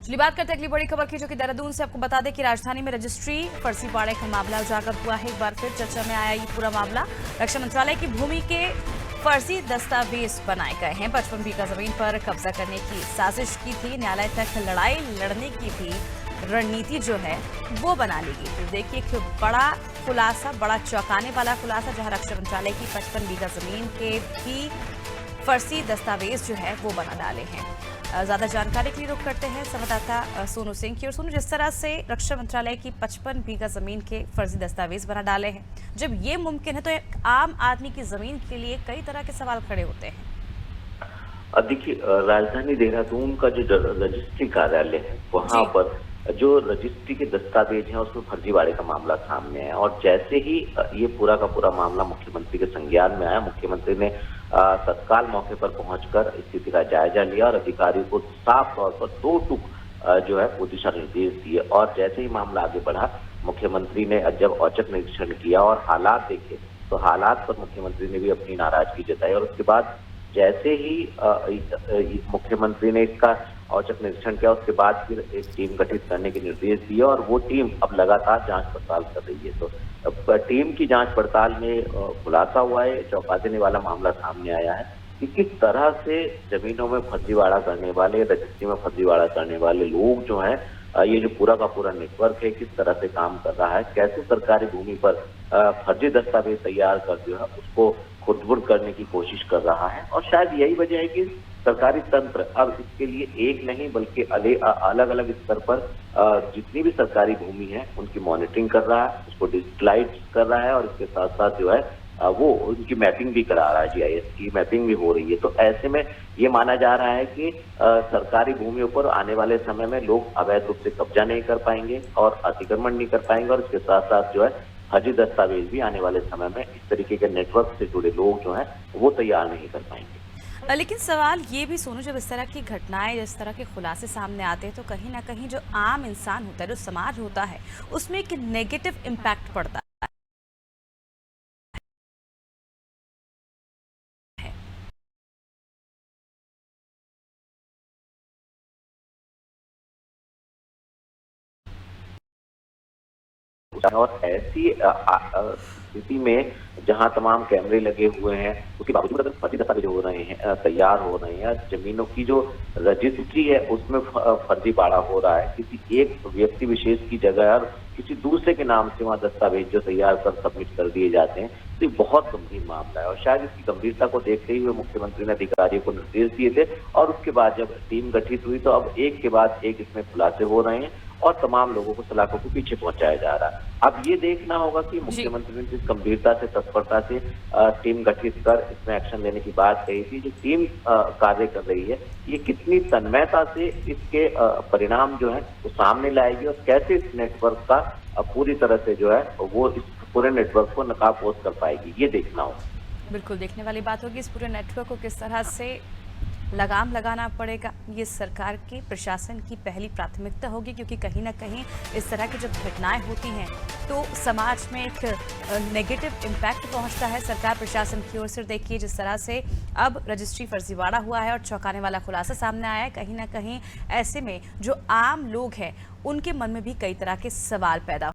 चलिए बात करते हैं अगली बड़ी खबर की, जो कि देहरादून से। आपको बता दें कि राजधानी में रजिस्ट्री फर्जीवाड़े का मामला उजागर हुआ है। एक बार फिर चर्चा में आया ये पूरा मामला। रक्षा मंत्रालय की भूमि के फर्जी दस्तावेज बनाए गए हैं। 55 बीघा जमीन पर कब्जा करने की साजिश की थी। न्यायालय तक लड़ाई लड़ने की भी रणनीति जो है वो बना ली गई थी। देखिए एक बड़ा खुलासा, बड़ा चौंकाने वाला खुलासा, जहां रक्षा मंत्रालय की 55 बीघा जमीन के भी फर्जी दस्तावेज जो है वो बना डाले हैं। ज्यादा जानकारी के लिए रुख करते हैं संवाददाता सोनू सिंह की। और सोनू, जिस तरह से रक्षा मंत्रालय की 55 बीघा जमीन के फर्जी दस्तावेज बना डाले हैं, जब ये मुमकिन है तो एक आम आदमी की जमीन के लिए कई तरह के सवाल खड़े होते हैं। देखिए, राजधानी देहरादून का जो रजिस्ट्री कार्यालय है, वहां पर जो रजिस्ट्री के दस्तावेज हैं उसमें फर्जीवाड़े का मामला सामने है। और जैसे ही ये पूरा का पूरा मामला मुख्यमंत्री के संज्ञान में आया, मुख्यमंत्री ने तत्काल मौके पर पहुंचकर स्थिति का जायजा लिया और अधिकारियों को साफ तौर पर दो टूक जो है वो दिशा निर्देश दिए। और जैसे ही मामला आगे बढ़ा, मुख्यमंत्री ने जब औचक निरीक्षण किया और हालात देखे, तो हालात पर मुख्यमंत्री ने भी अपनी नाराजगी जताई। और उसके बाद जैसे ही मुख्यमंत्री ने इसका औचक निरीक्षण किया, उसके बाद फिर एक टीम गठित करने के निर्देश दिए और वो टीम अब लगातार जांच पड़ताल कर रही है। तो टीम की जांच पड़ताल में खुलासा हुआ है, चौंका देने वाला मामला सामने आया है कि किस तरह से जमीनों में फर्जीवाड़ा करने वाले, रजिस्ट्री में फर्जीवाड़ा करने वाले लोग जो हैं, ये जो पूरा का पूरा नेटवर्क है, किस तरह से काम कर रहा है, कैसे सरकारी भूमि पर फर्जी दस्तावेज तैयार कर जो है उसको खुर्द-बुर्द करने की कोशिश कर रहा है। और शायद यही वजह है कि सरकारी तंत्र अब इसके लिए एक नहीं बल्कि अलग अलग स्तर पर जितनी भी सरकारी भूमि है उनकी मॉनिटरिंग कर रहा है, उसको डिजिटलाइज कर रहा है और इसके साथ साथ जो है वो उनकी मैपिंग भी करा रहा है। जीआईएस की मैपिंग भी हो रही है। तो ऐसे में ये माना जा रहा है कि सरकारी भूमियों पर आने वाले समय में लोग अवैध रूप से कब्जा नहीं कर पाएंगे और अतिक्रमण नहीं कर पाएंगे। और इसके साथ साथ जो है फर्जी दस्तावेज भी आने वाले समय में इस तरीके के नेटवर्क से जुड़े लोग जो हैं वो तैयार नहीं कर पाएंगे। लेकिन सवाल ये भी सोनू, जब इस तरह की घटनाएं, इस तरह के खुलासे सामने आते हैं, तो कहीं ना कहीं जो आम इंसान होता है, जो समाज होता है, उसमें एक नेगेटिव इम्पैक्ट पड़ता है। और ऐसी स्थिति में जहां तमाम कैमरे लगे हुए हैं, उसके बावजूद अगर फर्जी दस्तावेज हो रहे हैं, तैयार हो रहे हैं, जमीनों की जो रजिस्ट्री है उसमें फर्जीवाड़ा हो रहा है, किसी एक व्यक्ति विशेष की जगह और किसी दूसरे के नाम से वहां दस्तावेज जो तैयार कर सबमिट कर दिए जाते हैं, तो ये बहुत गंभीर मामला है। और शायद इसकी गंभीरता को देखते हुए मुख्यमंत्री ने अधिकारियों को निर्देश दिए थे। और उसके बाद जब टीम गठित हुई तो अब एक के बाद एक इसमें खुलासे हो रहे हैं और तमाम लोगों को सलाखों के पीछे पहुंचाया जा रहा है। अब ये देखना होगा कि मुख्यमंत्री ने जिस गंभीरता से, तत्परता से टीम गठित कर इसमें एक्शन लेने की बात कही थी, जो टीम कार्य कर रही है, ये कितनी तन्मयता से इसके परिणाम जो है वो सामने लाएगी और कैसे इस नेटवर्क का पूरी तरह से जो है वो इस पूरे नेटवर्क को नकाबपोश कर पाएगी, ये देखना होगा। बिल्कुल देखने वाली बात होगी इस पूरे नेटवर्क को किस तरह से लगाम लगाना पड़ेगा। ये सरकार की, प्रशासन की पहली प्राथमिकता होगी, क्योंकि कहीं ना कहीं इस तरह की जब घटनाएं होती हैं तो समाज में एक नेगेटिव इम्पैक्ट पहुंचता है सरकार प्रशासन की ओर से। देखिए जिस तरह से अब रजिस्ट्री फर्जीवाड़ा हुआ है और चौंकाने वाला खुलासा सामने आया है, कहीं ना कहीं ऐसे में जो आम लोग हैं उनके मन में भी कई तरह के सवाल पैदा